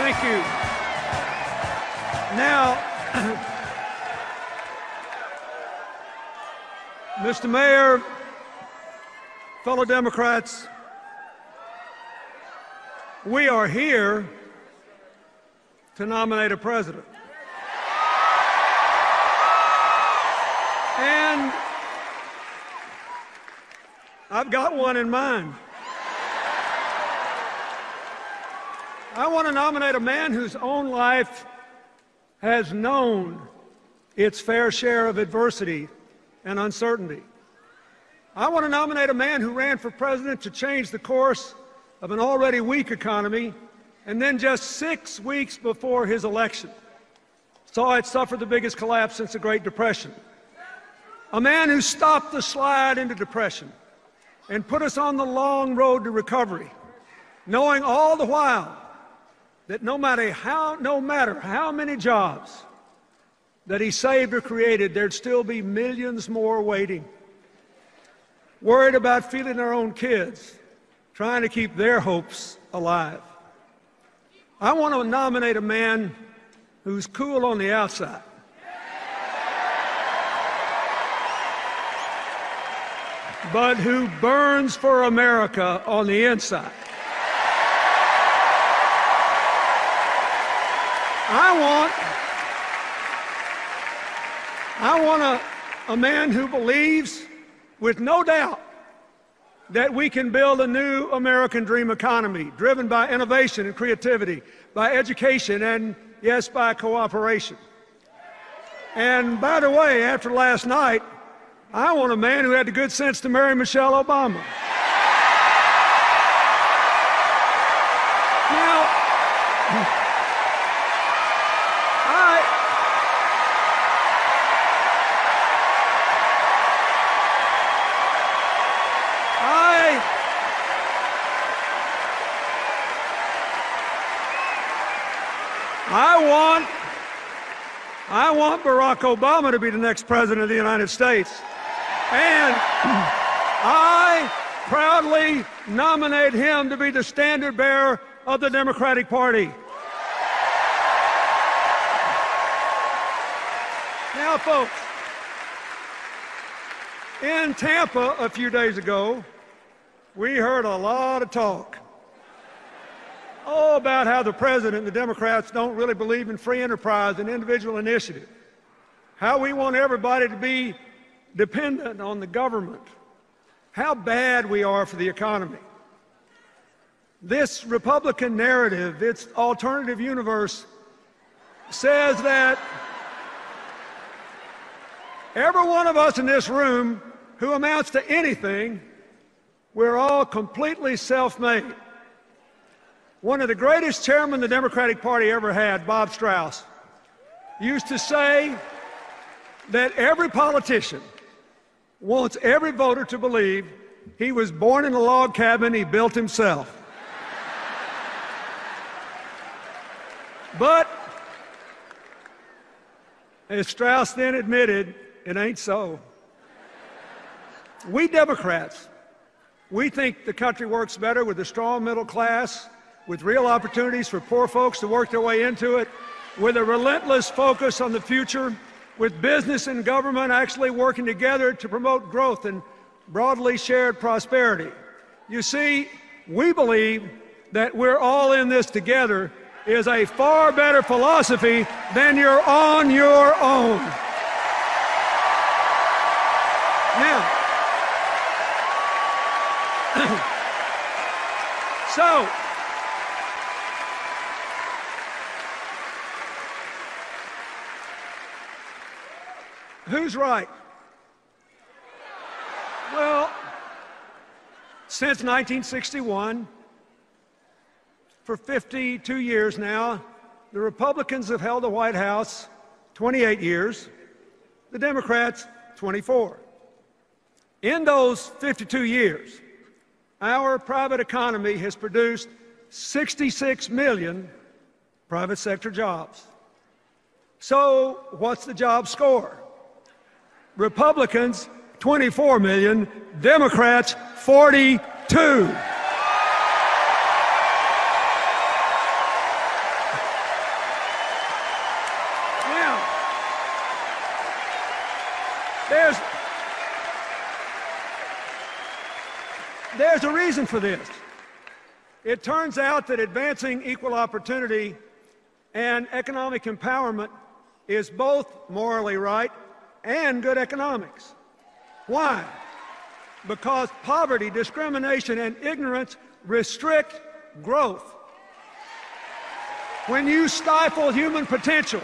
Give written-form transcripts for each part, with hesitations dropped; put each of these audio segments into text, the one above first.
Thank you. Now, Mr. Mayor, fellow Democrats, we are here to nominate a president. And I've got one in mind. I want to nominate a man whose own life has known its fair share of adversity and uncertainty. I want to nominate a man who ran for president to change the course of an already weak economy, and then just 6 weeks before his election saw it suffer the biggest collapse since the Great Depression. A man who stopped the slide into depression and put us on the long road to recovery, knowing all the while that no matter how many jobs that he saved or created, there'd still be millions more waiting, worried about feeding their own kids, trying to keep their hopes alive. I want to nominate a man who's cool on the outside, but who burns for America on the inside. I want a man who believes with no doubt that we can build a new American dream economy driven by innovation and creativity, by education, and yes, by cooperation. And by the way, after last night, I want a man who had the good sense to marry Michelle Obama. Now, I want Barack Obama to be the next president of the United States. And I proudly nominate him to be the standard bearer of the Democratic Party. Now, folks, in Tampa a few days ago, we heard a lot of talk about how the president and the Democrats don't really believe in free enterprise and individual initiative, how we want everybody to be dependent on the government, how bad we are for the economy. This Republican narrative, its alternative universe, says that every one of us in this room who amounts to anything, we're all completely self-made. One of the greatest chairmen the Democratic Party ever had, Bob Strauss, used to say that every politician wants every voter to believe he was born in a log cabin he built himself. But, as Strauss then admitted, it ain't so. We Democrats, we think the country works better with a strong middle class, with real opportunities for poor folks to work their way into it, with a relentless focus on the future, with business and government actually working together to promote growth and broadly shared prosperity. You see, we believe that we're all in this together is a far better philosophy than you're on your own. Now, so, who's right? Well, since 1961, for 52 years now, the Republicans have held the White House 28 years, the Democrats 24. In those 52 years, our private economy has produced 66 million private sector jobs. So what's the job score? Republicans, 24 million, Democrats, 42. there's a reason for this. It turns out that advancing equal opportunity and economic empowerment is both morally right and good economics. Why? Because poverty, discrimination, and ignorance restrict growth. When you stifle human potential,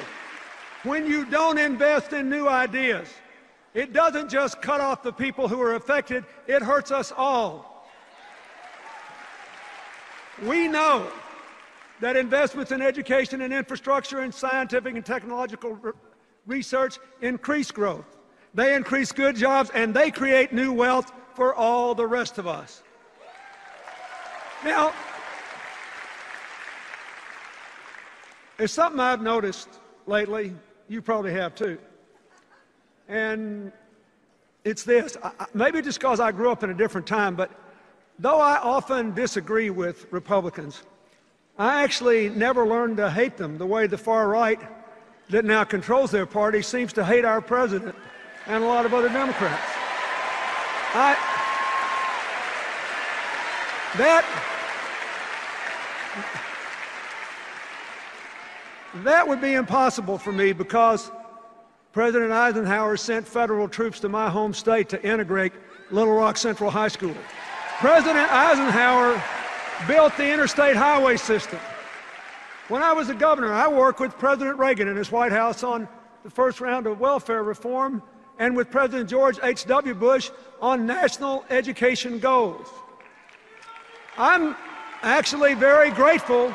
when you don't invest in new ideas, it doesn't just cut off the people who are affected, it hurts us all. We know that investments in education and infrastructure and scientific and technological research increase growth. They increase good jobs and they create new wealth for all the rest of us. Now, there's something I've noticed lately, you probably have too, and it's this. Maybe just because I grew up in a different time, but though I often disagree with Republicans, I actually never learned to hate them the way the far right that now controls their party seems to hate our president and a lot of other Democrats. That would be impossible for me because President Eisenhower sent federal troops to my home state to integrate Little Rock Central High School. President Eisenhower built the interstate highway system. When I was a governor, I worked with President Reagan in his White House on the first round of welfare reform and with President George H.W. Bush on national education goals. I'm actually very grateful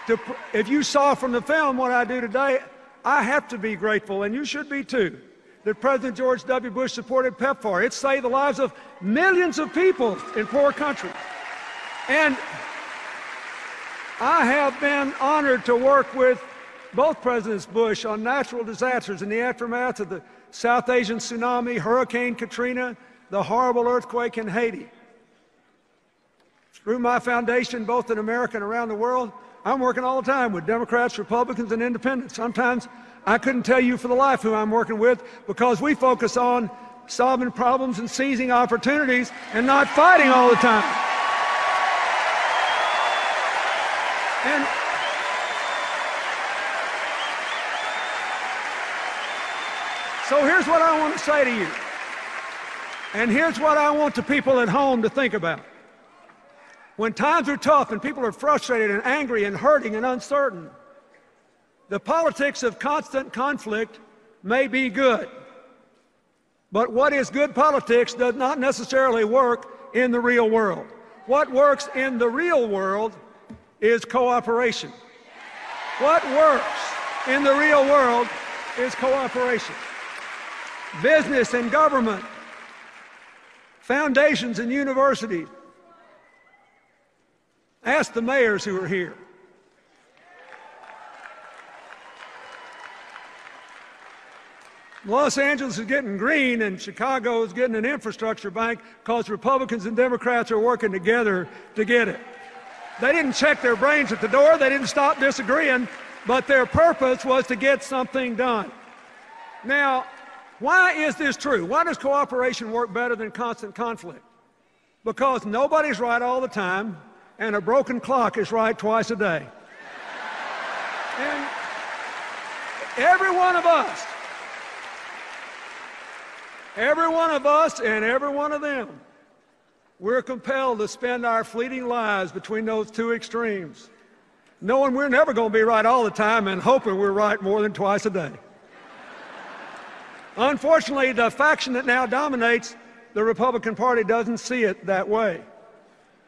to, if you saw from the film what I do today, I have to be grateful, and you should be too, that President George W. Bush supported PEPFAR. It saved the lives of millions of people in poor countries. And I have been honored to work with both Presidents Bush on natural disasters in the aftermath of the South Asian tsunami, Hurricane Katrina, the horrible earthquake in Haiti. Through my foundation, both in America and around the world, I'm working all the time with Democrats, Republicans, and independents. Sometimes I couldn't tell you for the life who I'm working with because we focus on solving problems and seizing opportunities and not fighting all the time. And so here's what I want to say to you. And here's what I want the people at home to think about. When times are tough and people are frustrated and angry and hurting and uncertain, the politics of constant conflict may be good. But what is good politics does not necessarily work in the real world. What works in the real world is cooperation. What works in the real world is cooperation. Business and government, foundations and universities. Ask the mayors who are here. Los Angeles is getting green and Chicago is getting an infrastructure bank because Republicans and Democrats are working together to get it. They didn't check their brains at the door, they didn't stop disagreeing, but their purpose was to get something done. Now, why is this true? Why does cooperation work better than constant conflict? Because nobody's right all the time, and a broken clock is right twice a day. And every one of us and every one of them, we're compelled to spend our fleeting lives between those two extremes, knowing we're never going to be right all the time and hoping we're right more than twice a day. Unfortunately, the faction that now dominates the Republican Party doesn't see it that way.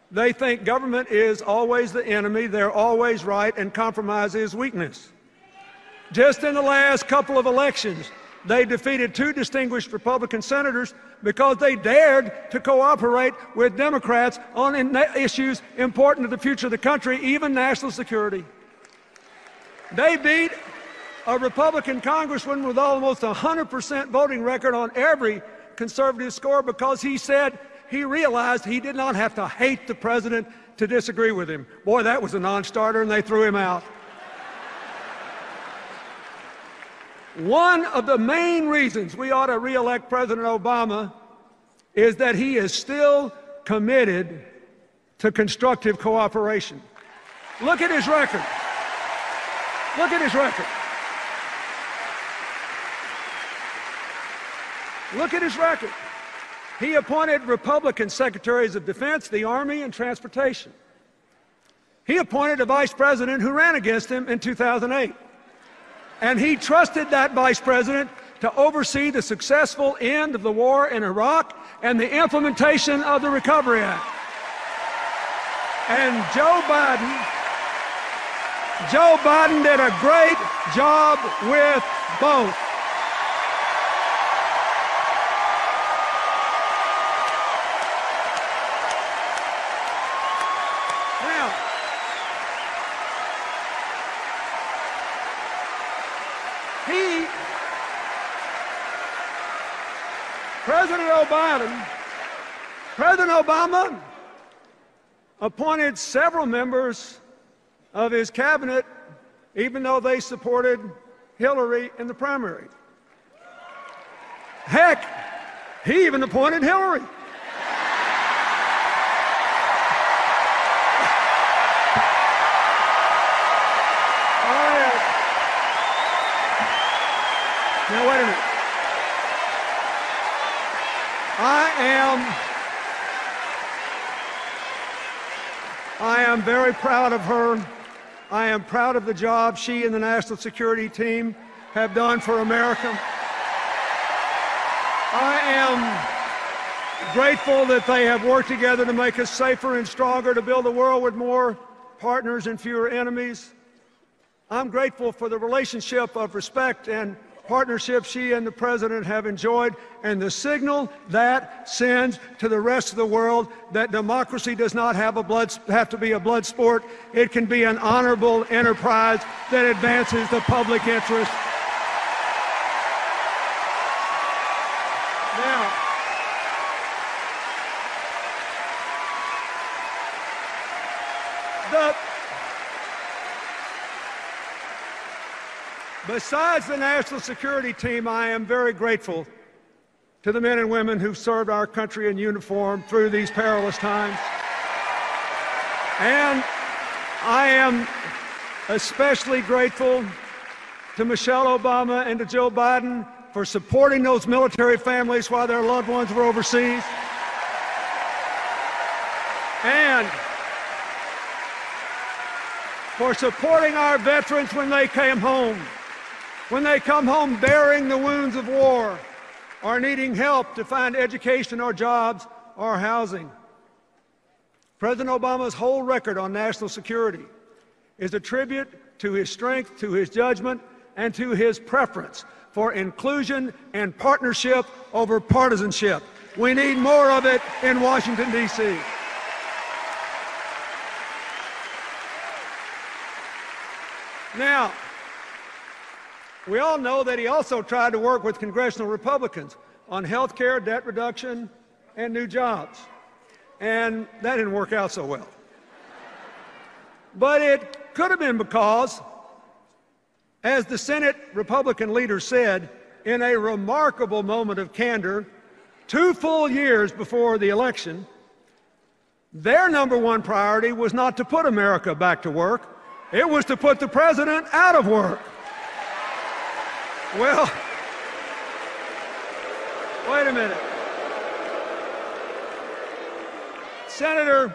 They think government is always the enemy, they're always right, and compromise is weakness. Just in the last couple of elections, they defeated two distinguished Republican senators because they dared to cooperate with Democrats on issues important to the future of the country, even national security. They beat a Republican congressman with almost 100% voting record on every conservative score because he said he realized he did not have to hate the president to disagree with him. Boy, that was a non-starter, and they threw him out. One of the main reasons we ought to re-elect President Obama is that he is still committed to constructive cooperation. Look at his record. Look at his record. Look at his record. He appointed Republican secretaries of defense, the Army, and transportation. He appointed a vice president who ran against him in 2008. And he trusted that vice president to oversee the successful end of the war in Iraq and the implementation of the Recovery Act. And Joe Biden did a great job with both. Now, President Obama appointed several members of his cabinet, even though they supported Hillary in the primary. Heck, he even appointed Hillary. Now, wait a minute. I am very proud of her. I am proud of the job she and the National Security Team have done for America. I am grateful that they have worked together to make us safer and stronger, to build a world with more partners and fewer enemies. I'm grateful for the relationship of respect and partnership she and the President have enjoyed, and the signal that sends to the rest of the world that democracy does not have to be a blood sport. It can be an honorable enterprise that advances the public interest. Now, besides the National Security Team, I am very grateful to the men and women who've served our country in uniform through these perilous times. And I am especially grateful to Michelle Obama and to Joe Biden for supporting those military families while their loved ones were overseas. And for supporting our veterans when they came home. When they come home bearing the wounds of war or needing help to find education or jobs or housing. President Obama's whole record on national security is a tribute to his strength, to his judgment, and to his preference for inclusion and partnership over partisanship. We need more of it in Washington, D.C. Now, we all know that he also tried to work with congressional Republicans on health care, debt reduction, and new jobs. And that didn't work out so well. But it could have been because, as the Senate Republican leader said in a remarkable moment of candor 2 full years before the election, their number one priority was not to put America back to work. It was to put the president out of work. Well, wait a minute. Senator,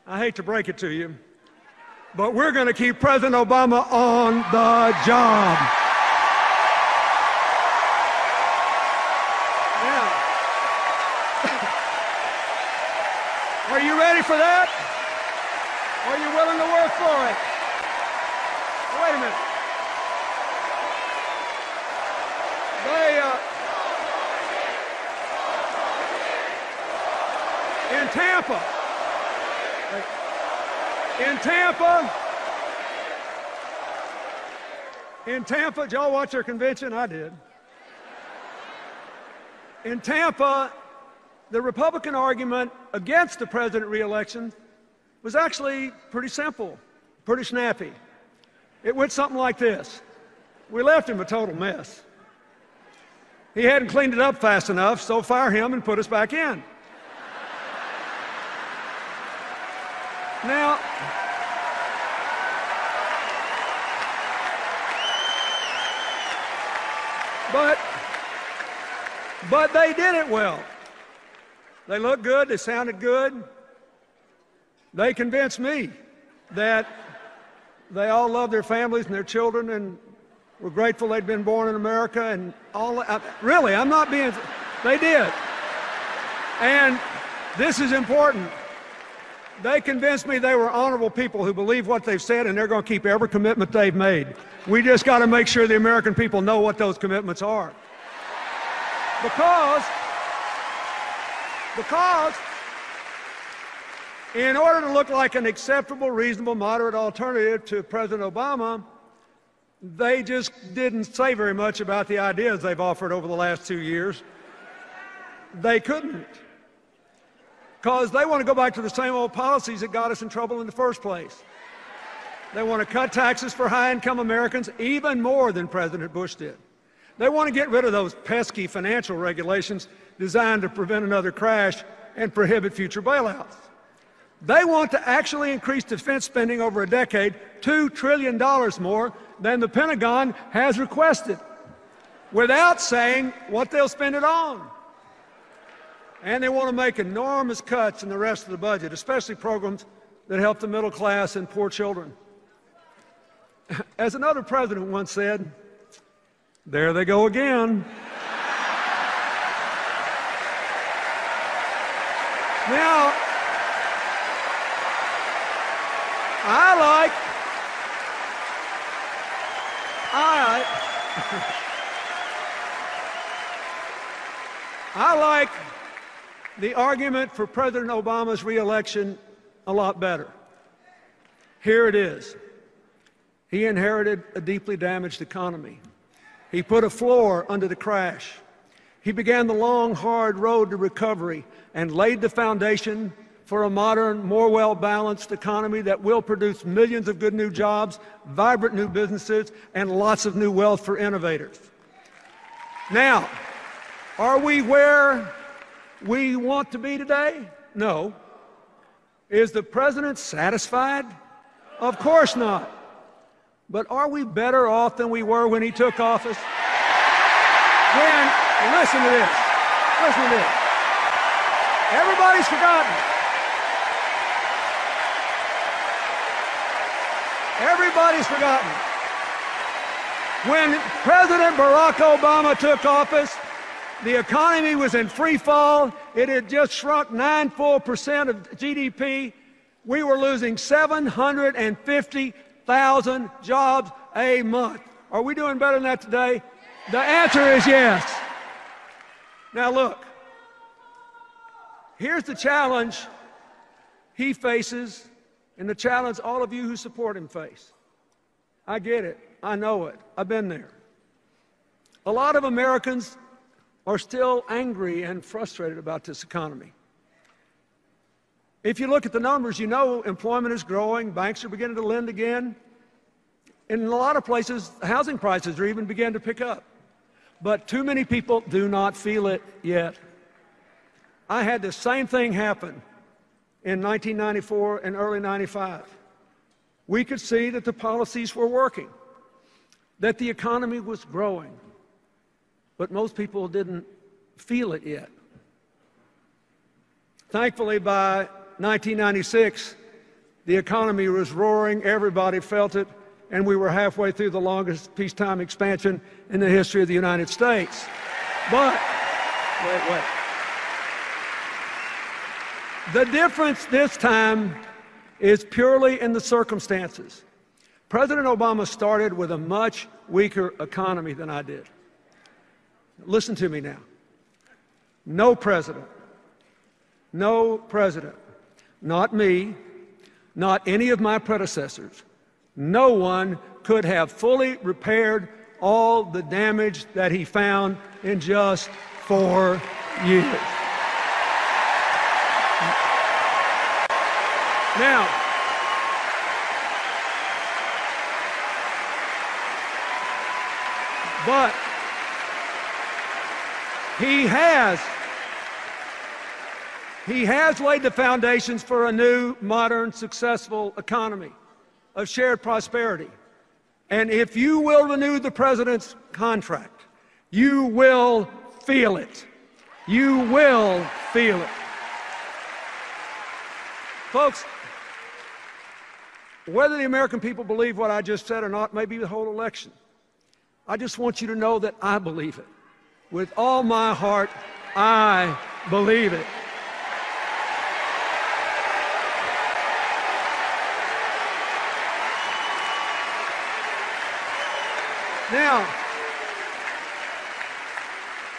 I hate to break it to you, but we're going to keep President Obama on the job. Now, are you ready for that? Are you willing to work for it? Wait a minute. In Tampa, did y'all watch their convention? I did. In Tampa, the Republican argument against the president re-election was actually pretty simple, pretty snappy. It went something like this. We left him a total mess. He hadn't cleaned it up fast enough, so fire him and put us back in. Now, but they did it well. They looked good, they sounded good. They convinced me that they all loved their families and their children and were grateful they'd been born in America and all. Really, I'm not being, they did. And this is important. They convinced me they were honorable people who believe what they've said and they're going to keep every commitment they've made. We just got to make sure the American people know what those commitments are. Because in order to look like an acceptable, reasonable, moderate alternative to President Obama, they just didn't say very much about the ideas they've offered over the last 2 years. They couldn't. Because they want to go back to the same old policies that got us in trouble in the first place. They want to cut taxes for high-income Americans even more than President Bush did. They want to get rid of those pesky financial regulations designed to prevent another crash and prohibit future bailouts. They want to actually increase defense spending over a decade $2 trillion more than the Pentagon has requested, without saying what they'll spend it on. And they want to make enormous cuts in the rest of the budget, especially programs that help the middle class and poor children. As another president once said, there they go again. Now, I like the argument for President Obama's re-election a lot better. Here it is. He inherited a deeply damaged economy. He put a floor under the crash. He began the long, hard road to recovery and laid the foundation for a modern, more well-balanced economy that will produce millions of good new jobs, vibrant new businesses, and lots of new wealth for innovators. Now, are we where we want to be today? No. Is the president satisfied? Of course not. But are we better off than we were when he took office? Listen to this. Listen to this. Everybody's forgotten. Everybody's forgotten. When President Barack Obama took office, the economy was in free fall. It had just shrunk 9 full % of GDP. We were losing 750,000 jobs a month. Are we doing better than that today? The answer is yes. Now look, here's the challenge he faces and the challenge all of you who support him face. I get it. I know it. I've been there. A lot of Americans are still angry and frustrated about this economy. If you look at the numbers, you know employment is growing, banks are beginning to lend again. In a lot of places, housing prices are even beginning to pick up. But too many people do not feel it yet. I had the same thing happen in 1994 and early 95. We could see that the policies were working, that the economy was growing, but most people didn't feel it yet. Thankfully, by 1996, the economy was roaring, everybody felt it, and we were halfway through the longest peacetime expansion in the history of the United States. But, wait. The difference this time is purely in the circumstances. President Obama started with a much weaker economy than I did. Listen to me now. No president, not me, not any of my predecessors, no one could have fully repaired all the damage that he found in just 4 years. Now, but He has laid the foundations for a new, modern, successful economy of shared prosperity. And if you will renew the president's contract, you will feel it. You will feel it. Folks, whether the American people believe what I just said or not may be the whole election. I just want you to know that I believe it. With all my heart, I believe it. Now,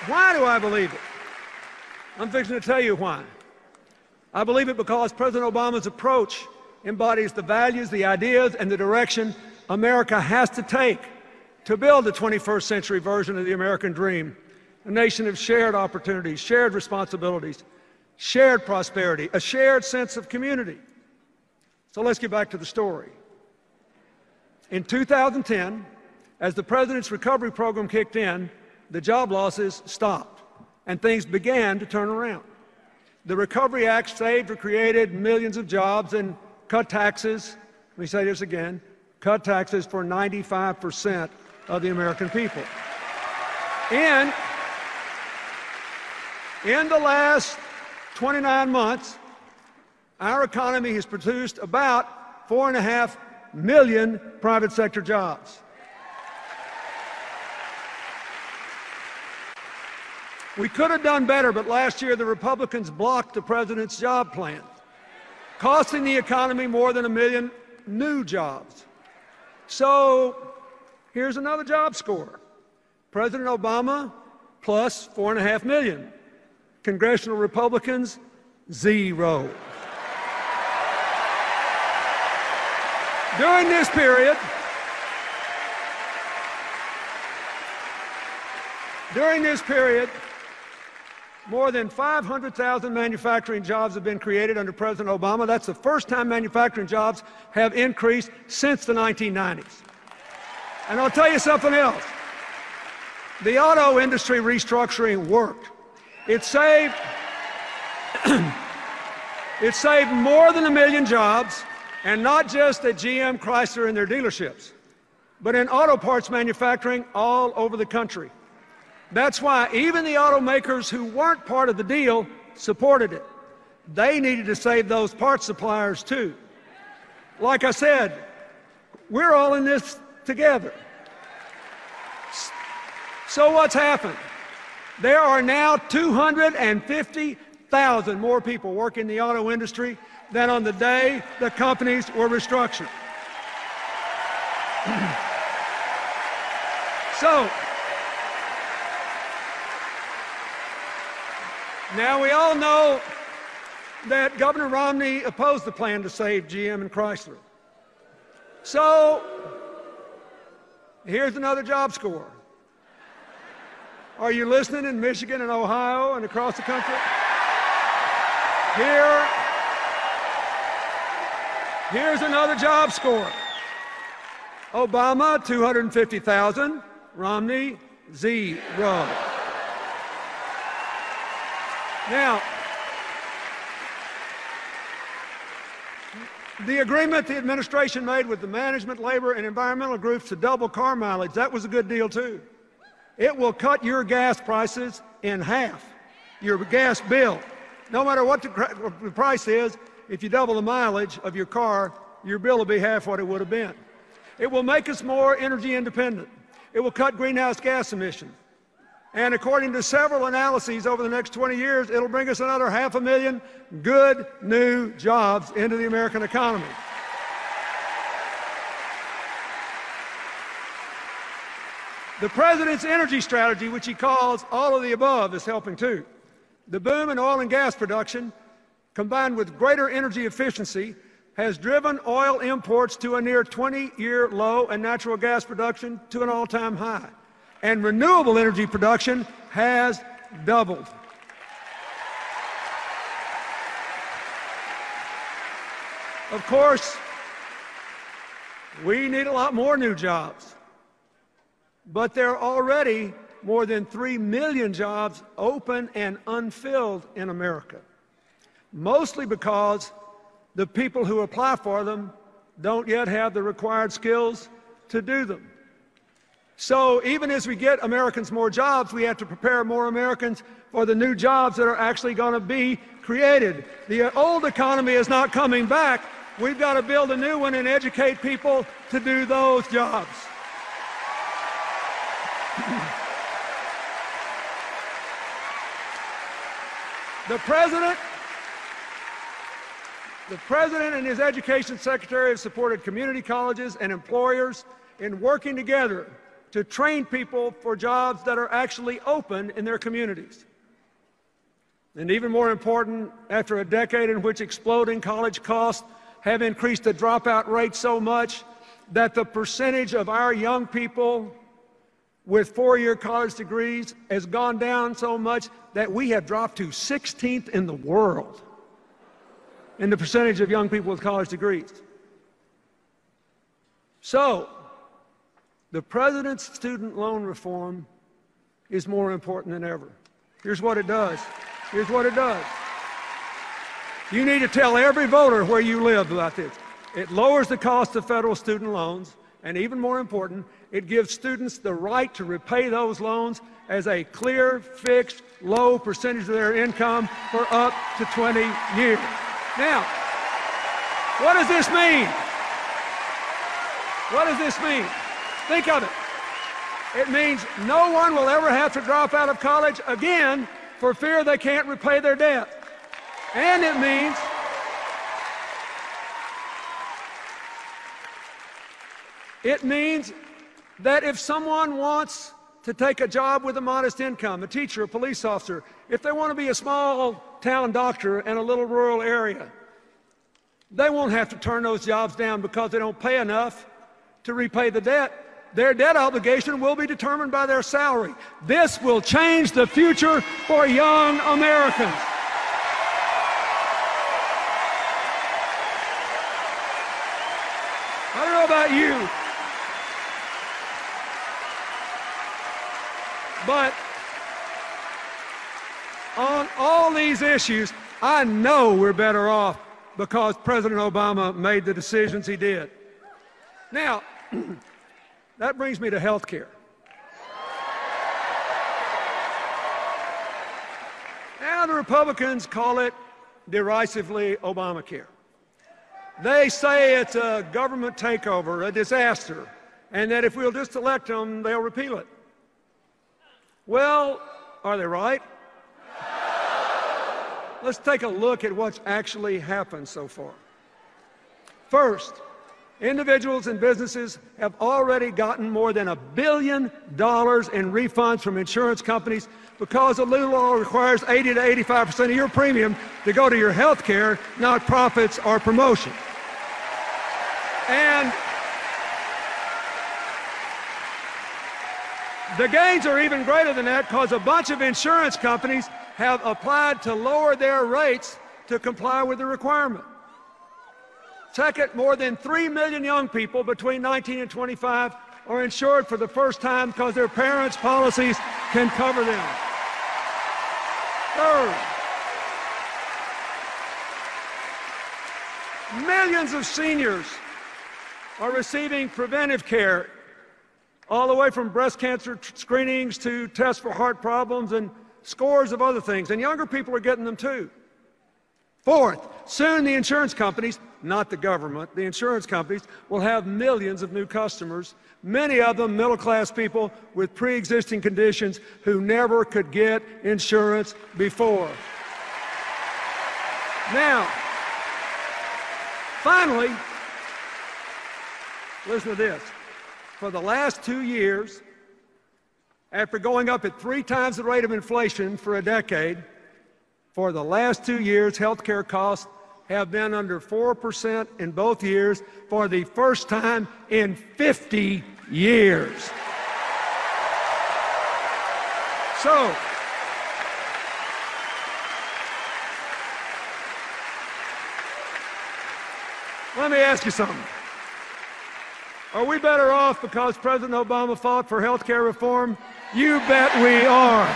why do I believe it? I'm fixing to tell you why. I believe it because President Obama's approach embodies the values, the ideas, and the direction America has to take to build the 21st century version of the American dream, a nation of shared opportunities, shared responsibilities, shared prosperity, a shared sense of community. So let's get back to the story. In 2010, as the president's recovery program kicked in, the job losses stopped, and things began to turn around. The Recovery Act saved or created millions of jobs and cut taxes, let me say this again, cut taxes for 95% of the American people. In the last 29 months, our economy has produced about 4.5 million private sector jobs. We could have done better, but last year the Republicans blocked the president's job plan, costing the economy more than 1 million new jobs. So here's another job score. President Obama plus 4.5 million. Congressional Republicans, 0. During this period, more than 500,000 manufacturing jobs have been created under President Obama. That's the first time manufacturing jobs have increased since the 1990s. And I'll tell you something else. The auto industry restructuring worked. It saved more than 1 million jobs, and not just at GM, Chrysler, and their dealerships, but in auto parts manufacturing all over the country. That's why even the automakers who weren't part of the deal supported it. They needed to save those parts suppliers too. Like I said, we're all in this together. So what's happened? There are now 250,000 more people working in the auto industry than on the day the companies were restructured. So, now we all know that Governor Romney opposed the plan to save GM and Chrysler. So, here's another job score. Are you listening in Michigan and Ohio and across the country? Here's another job score. Obama, 250,000. Romney, 0. Now, the agreement the administration made with the management, labor, and environmental groups to double car mileage, that was a good deal too. It will cut your gas prices in half, your gas bill. No matter what the price is, if you double the mileage of your car, your bill will be half what it would have been. It will make us more energy independent. It will cut greenhouse gas emissions. And according to several analyses over the next 20 years, it'll bring us another 500,000 good new jobs into the American economy. The president's energy strategy, which he calls all of the above, is helping too. The boom in oil and gas production, combined with greater energy efficiency, has driven oil imports to a near 20-year low and natural gas production to an all-time high. And renewable energy production has doubled. Of course, we need a lot more new jobs, but there are already more than 3 million jobs open and unfilled in America. mostly because the people who apply for them don't yet have the required skills to do them. So even as we get Americans more jobs, we have to prepare more Americans for the new jobs that are actually going to be created. The old economy is not coming back. We've got to build a new one and educate people to do those jobs. The President and his Education Secretary have supported community colleges and employers in working together to train people for jobs that are actually open in their communities. And even more important, after a decade in which exploding college costs have increased the dropout rate so much that the percentage of our young people with four-year college degrees has gone down so much that we have dropped to 16th in the world in the percentage of young people with college degrees. So, the President's student loan reform is more important than ever. Here's what it does. Here's what it does. You need to tell every voter where you live about this. It lowers the cost of federal student loans, and even more important, it gives students the right to repay those loans as a clear, fixed, low percentage of their income for up to 20 years. Now, what does this mean? What does this mean? Think of it. It means no one will ever have to drop out of college again for fear they can't repay their debt. And it means that if someone wants to take a job with a modest income, a teacher, a police officer, if they want to be a small town doctor in a little rural area, they won't have to turn those jobs down because they don't pay enough to repay the debt. Their debt obligation will be determined by their salary. This will change the future for young Americans. I don't know about you, but on all these issues, I know we're better off because President Obama made the decisions he did. Now, that brings me to health care. Now the Republicans call it derisively Obamacare. They say it's a government takeover, a disaster, and that if we'll just elect them, they'll repeal it. Well, are they right? Let's take a look at what's actually happened so far. First, individuals and businesses have already gotten more than $1 billion in refunds from insurance companies because the new law requires 80 to 85% of your premium to go to your health care, not profits or promotion. And the gains are even greater than that because a bunch of insurance companies have applied to lower their rates to comply with the requirement. Second, more than 3 million young people between 19 and 25 are insured for the first time because their parents' policies can cover them. Third, millions of seniors are receiving preventive care, all the way from breast cancer screenings to tests for heart problems and scores of other things, and younger people are getting them too. Fourth, soon the insurance companies, not the government, the insurance companies will have millions of new customers, many of them middle-class people with pre-existing conditions who never could get insurance before. Now, finally, listen to this. For the last 2 years, after going up at 3 times the rate of inflation for a decade, for the last 2 years, health care costs have been under 4% in both years for the first time in 50 years. So, let me ask you something. Are we better off because President Obama fought for health care reform? You bet we are.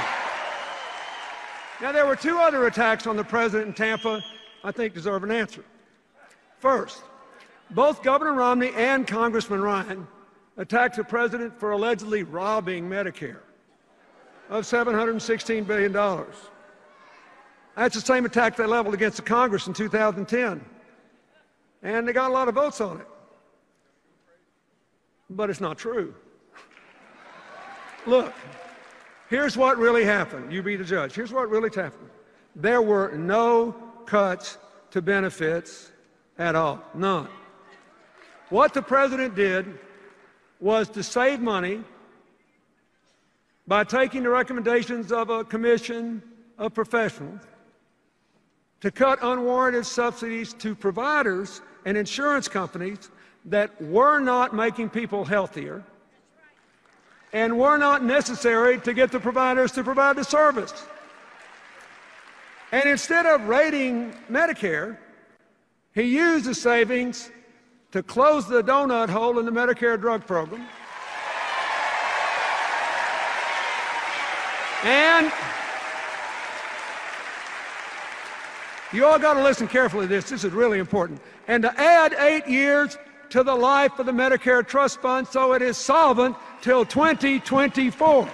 Now, there were 2 other attacks on the president in Tampa I think deserve an answer. First, both Governor Romney and Congressman Ryan attacked the president for allegedly robbing Medicare of $716 billion. That's the same attack they leveled against the Congress in 2010. And they got a lot of votes on it. But it's not true. Look, here's what really happened. You be the judge. Here's what really happened. There were no cuts to benefits at all. None. What the president did was to save money by taking the recommendations of a commission of professionals to cut unwarranted subsidies to providers and insurance companies that were not making people healthier and were not necessary to get the providers to provide the service. And instead of raiding Medicare, he used the savings to close the donut hole in the Medicare drug program. And you all got to listen carefully to this. This is really important. And to add 8 years to the life of the Medicare Trust Fund so it is solvent till 2024.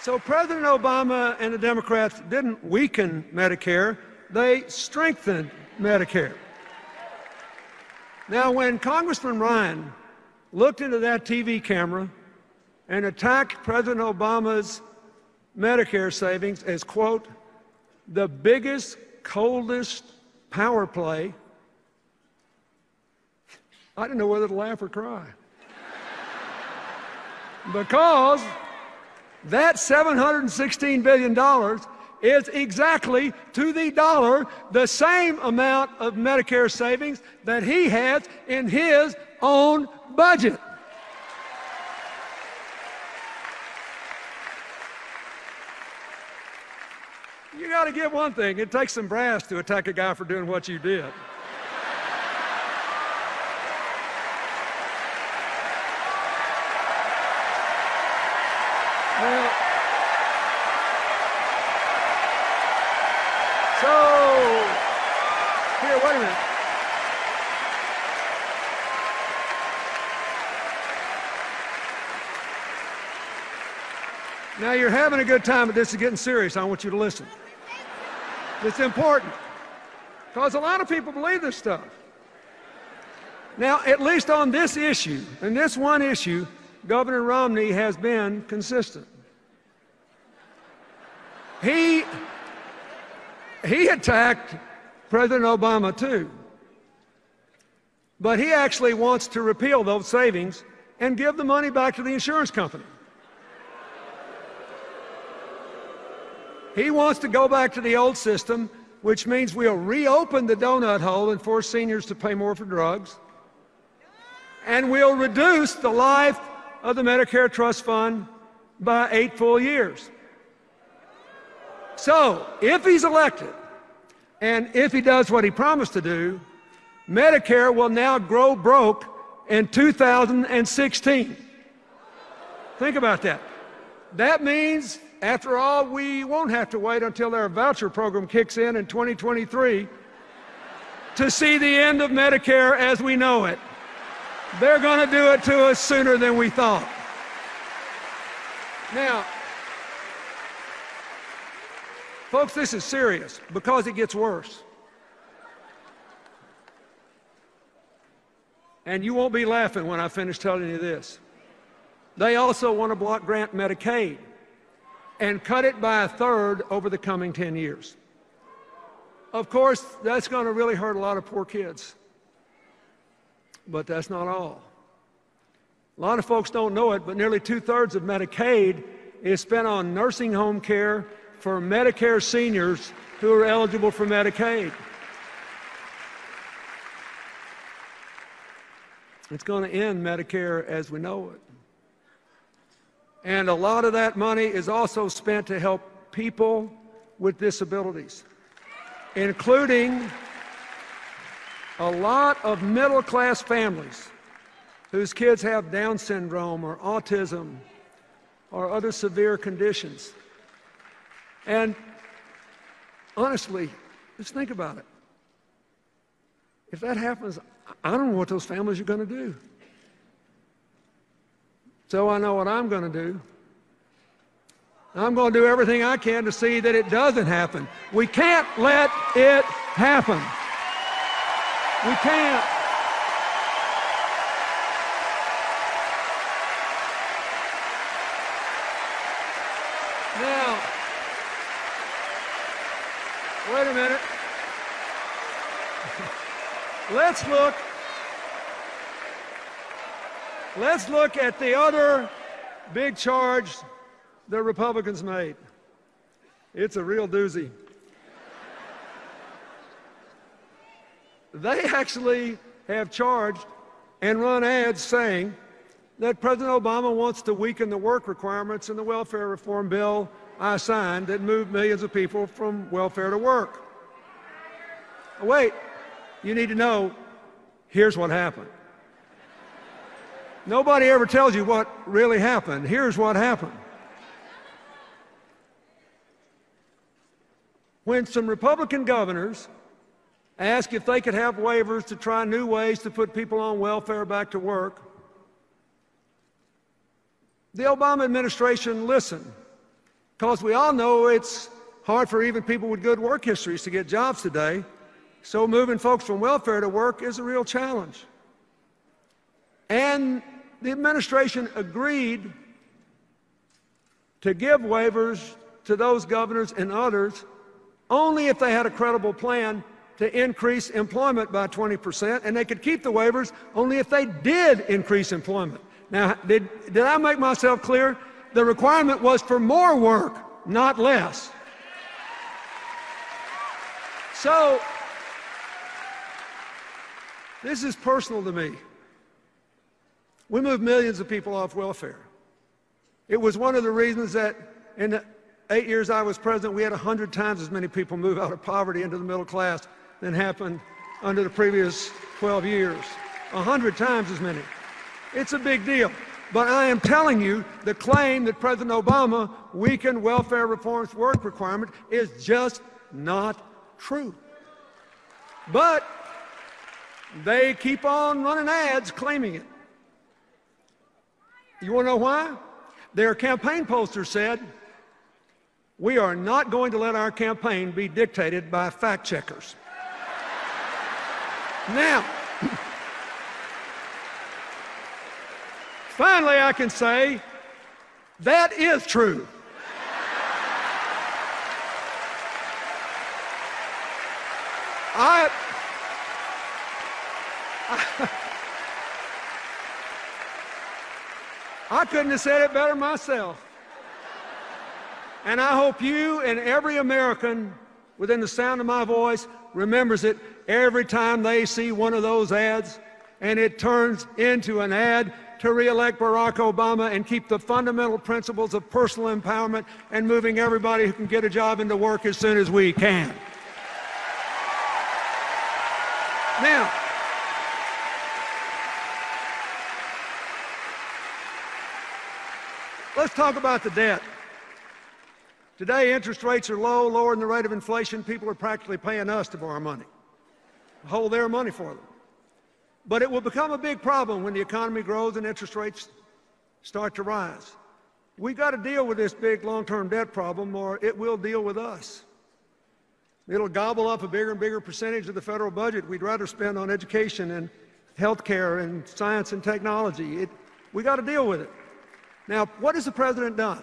So President Obama and the Democrats didn't weaken Medicare, they strengthened Medicare. Now, when Congressman Ryan looked into that TV camera and attacked President Obama's Medicare savings as, quote, the biggest, coldest power play, I didn't know whether to laugh or cry. Because that $716 billion is exactly to the dollar the same amount of Medicare savings that he has in his own budget. You got to give one thing. It takes some brass to attack a guy for doing what you did. Well, so, here, wait a minute. Now, you're having a good time, but this is getting serious. I want you to listen. It's important, because a lot of people believe this stuff. Now, at least on this issue, and this one issue, Governor Romney has been consistent. He attacked President Obama too, but he actually wants to repeal those savings and give the money back to the insurance company. He wants to go back to the old system, which means we'll reopen the donut hole and force seniors to pay more for drugs, and we'll reduce the life of the Medicare Trust Fund by 8 full years. So, if he's elected, and if he does what he promised to do, Medicare will now grow broke in 2016. Think about that. That means, after all, we won't have to wait until their voucher program kicks in 2023 to see the end of Medicare as we know it. They're going to do it to us sooner than we thought. Now, folks, this is serious because it gets worse. And you won't be laughing when I finish telling you this. They also want to block grant Medicaid and cut it by 1/3 over the coming 10 years. Of course, that's going to really hurt a lot of poor kids. But that's not all. A lot of folks don't know it, but nearly 2/3 of Medicaid is spent on nursing home care for Medicare seniors who are eligible for Medicaid. It's going to end Medicare as we know it. And a lot of that money is also spent to help people with disabilities, including a lot of middle-class families whose kids have Down syndrome or autism or other severe conditions. And honestly, just think about it. If that happens, I don't know what those families are going to do. So I know what I'm going to do. I'm going to do everything I can to see that it doesn't happen. We can't let it happen. We can't. Now, wait a minute. Let's look at the other big charge the Republicans made. It's a real doozy. They actually have charged and run ads saying that President Obama wants to weaken the work requirements in the welfare reform bill I signed that moved millions of people from welfare to work. Wait, you need to know, here's what happened. Nobody ever tells you what really happened. Here's what happened. When some Republican governors asked if they could have waivers to try new ways to put people on welfare back to work, the Obama administration listened, because we all know it's hard for even people with good work histories to get jobs today, so moving folks from welfare to work is a real challenge. And the administration agreed to give waivers to those governors and others only if they had a credible plan to increase employment by 20%, and they could keep the waivers only if they did increase employment. Now, did I make myself clear? The requirement was for more work, not less. So, this is personal to me. We moved millions of people off welfare. It was one of the reasons that in the 8 years I was president, we had 100 times as many people move out of poverty into the middle class than happened under the previous 12 years. 100 times as many. It's a big deal. But I am telling you, the claim that President Obama weakened welfare reform's work requirement is just not true. But they keep on running ads claiming it. You want to know why? Their campaign poster said, "We are not going to let our campaign be dictated by fact checkers." Now, finally I can say that is true. I couldn't have said it better myself. And I hope you and every American within the sound of my voice remembers it every time they see one of those ads and it turns into an ad to re-elect Barack Obama and keep the fundamental principles of personal empowerment and moving everybody who can get a job into work as soon as we can. Now, let's talk about the debt. Today, interest rates are low, lower than the rate of inflation. People are practically paying us to borrow money, hold their money for them. But it will become a big problem when the economy grows and interest rates start to rise. We've got to deal with this big long-term debt problem, or it will deal with us. It'll gobble up a bigger and bigger percentage of the federal budget we'd rather spend on education and health care and science and technology. We got to deal with it. Now, what has the president done?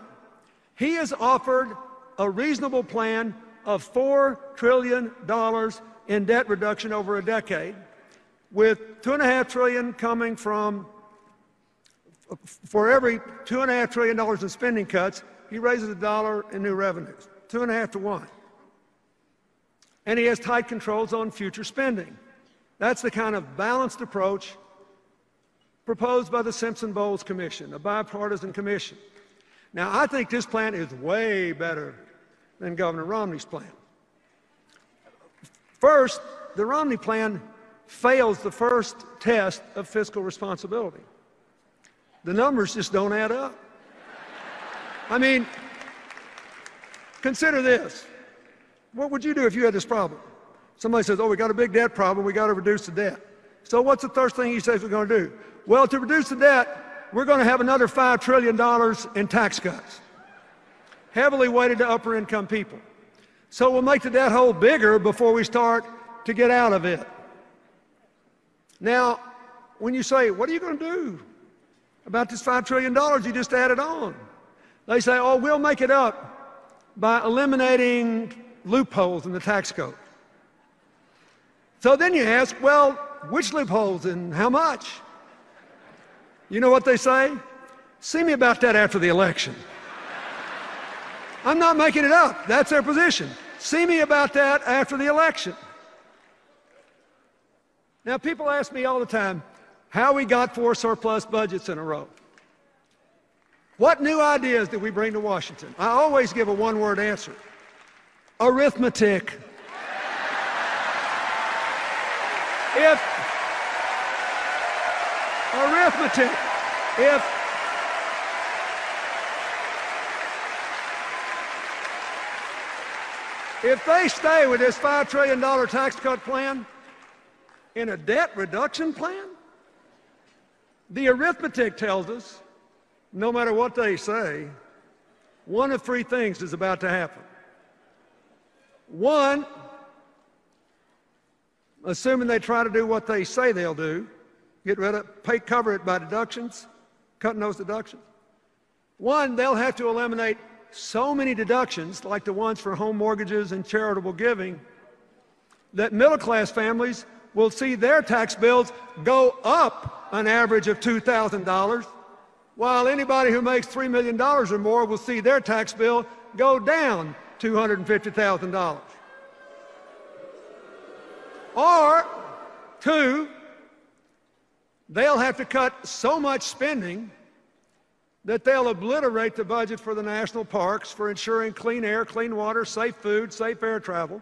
He has offered a reasonable plan of $4 trillion in debt reduction over a decade, with $2.5 trillion coming from, for every $2.5 trillion in spending cuts, he raises $1 in new revenues, 2.5 to 1. And he has tight controls on future spending. That's the kind of balanced approach proposed by the Simpson-Bowles Commission, a bipartisan commission. Now, I think this plan is way better than Governor Romney's plan. First, the Romney plan fails the first test of fiscal responsibility. The numbers just don't add up. I mean, consider this. What would you do if you had this problem? Somebody says, oh, we got a big debt problem, we got to reduce the debt. So what's the first thing he says we're going to do? Well, to reduce the debt, we're going to have another $5 trillion in tax cuts, heavily weighted to upper income people. So we'll make the debt hole bigger before we start to get out of it. Now, when you say, what are you going to do about this $5 trillion you just added on? They say, oh, we'll make it up by eliminating loopholes in the tax code. So then you ask, well, which loopholes and how much? You know what they say? See me about that after the election. I'm not making it up. That's their position. See me about that after the election. Now, people ask me all the time how we got 4 surplus budgets in a row. What new ideas did we bring to Washington? I always give a one-word answer. Arithmetic. If they stay with this $5 trillion tax cut plan in a debt reduction plan, the arithmetic tells us, no matter what they say, one of 3 things is about to happen. One, assuming they try to do what they say they'll do, cover it by deductions, cutting those deductions. One, they'll have to eliminate so many deductions, like the ones for home mortgages and charitable giving, that middle-class families will see their tax bills go up an average of $2,000, while anybody who makes $3 million or more will see their tax bill go down $250,000. Or, 2, they'll have to cut so much spending that they'll obliterate the budget for the national parks, for ensuring clean air, clean water, safe food, safe air travel.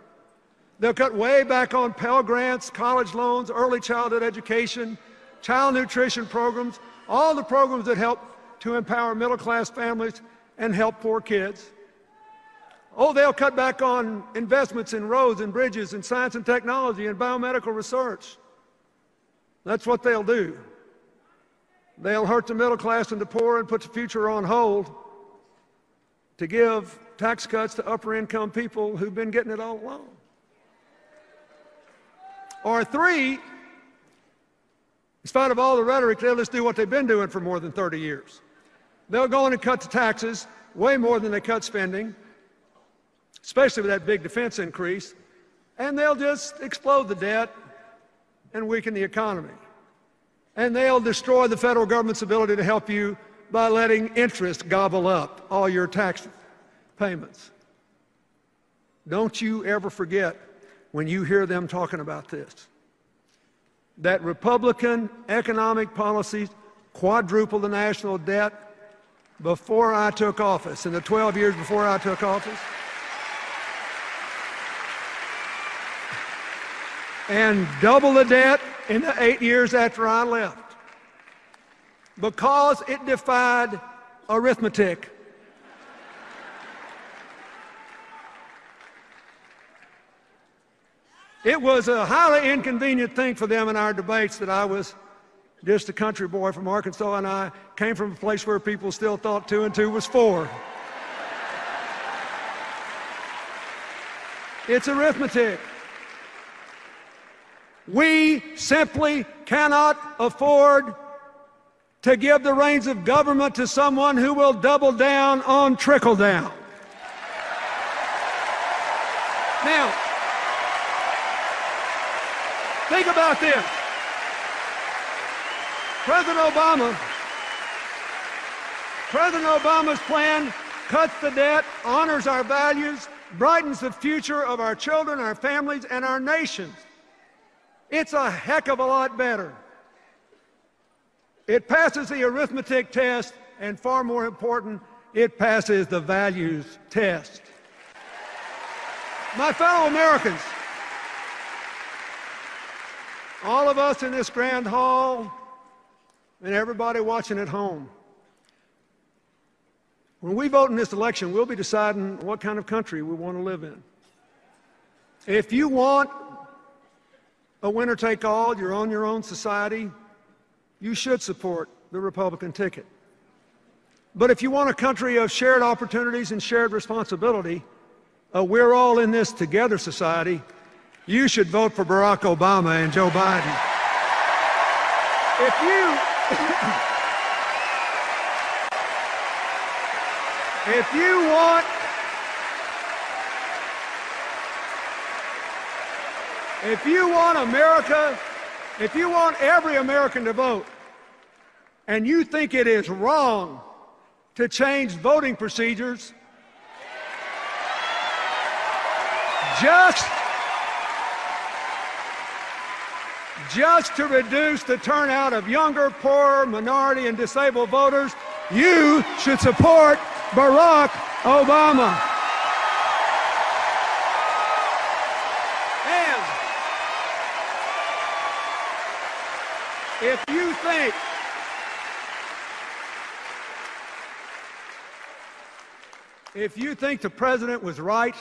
They'll cut way back on Pell Grants, college loans, early childhood education, child nutrition programs, all the programs that help to empower middle-class families and help poor kids. Oh, they'll cut back on investments in roads and bridges and science and technology and biomedical research. That's what they'll do. They'll hurt the middle class and the poor and put the future on hold to give tax cuts to upper income people who've been getting it all along. Or 3, in spite of all the rhetoric, they'll just do what they've been doing for more than 30 years. They'll go in and cut the taxes way more than they cut spending, especially with that big defense increase, and they'll just explode the debt and weaken the economy. And they'll destroy the federal government's ability to help you by letting interest gobble up all your tax payments. Don't you ever forget, when you hear them talking about this, that Republican economic policies quadrupled the national debt before I took office, in the 12 years before I took office, and double the debt in the 8 years after I left, because it defied arithmetic. It was a highly inconvenient thing for them in our debates that I was just a country boy from Arkansas, and I came from a place where people still thought 2 and 2 was 4. It's arithmetic. We simply cannot afford to give the reins of government to someone who will double down on trickle down. Now, think about this. President Obama's plan cuts the debt, honors our values, brightens the future of our children, our families, and our nations. It's a heck of a lot better. It passes the arithmetic test, and far more important, it passes the values test. My fellow Americans, all of us in this grand hall, and everybody watching at home, when we vote in this election, we'll be deciding what kind of country we want to live in. If you want a winner-take-all, you're on your own society, you should support the Republican ticket. But if you want a country of shared opportunities and shared responsibility, we're all in this together society, you should vote for Barack Obama and Joe Biden. If you want America, if you want every American to vote, and you think it is wrong to change voting procedures just to reduce the turnout of younger, poorer, minority, and disabled voters, you should support Barack Obama. And if you think the president was right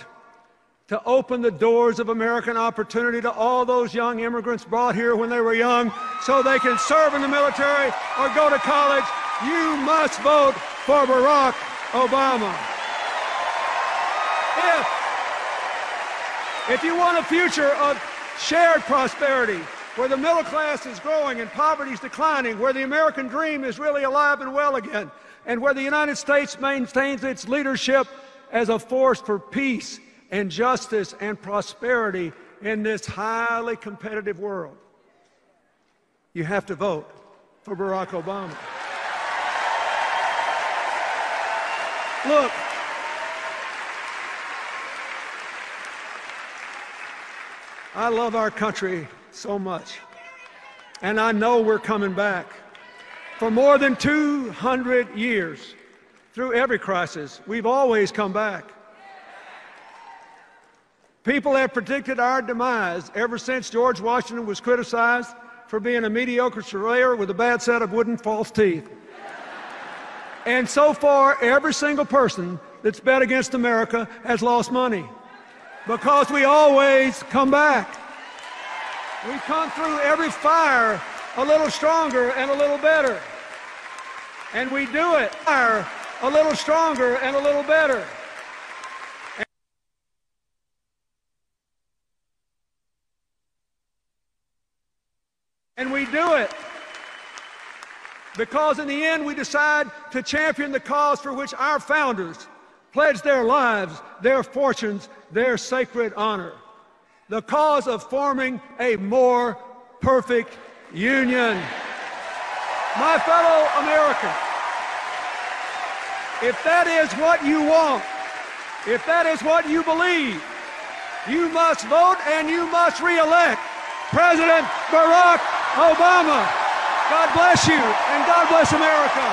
to open the doors of American opportunity to all those young immigrants brought here when they were young so they can serve in the military or go to college, you must vote for Barack Obama. If you want a future of shared prosperity, where the middle class is growing and poverty is declining, where the American dream is really alive and well again, and where the United States maintains its leadership as a force for peace and justice and prosperity in this highly competitive world, you have to vote for Barack Obama. Look, I love our country so much, and I know we're coming back. For more than 200 years, through every crisis, we've always come back. People have predicted our demise ever since George Washington was criticized for being a mediocre surveyor with a bad set of wooden false teeth. And so far, every single person that's bet against America has lost money, because we always come back. We come through every fire a little stronger and a little better. And we do it a little stronger and a little better. And we do it because in the end we decide to champion the cause for which our founders pledged their lives, their fortunes, their sacred honor. The cause of forming a more perfect union. My fellow Americans, if that is what you want, if that is what you believe, you must vote and you must re-elect President Barack Obama. God bless you, and God bless America.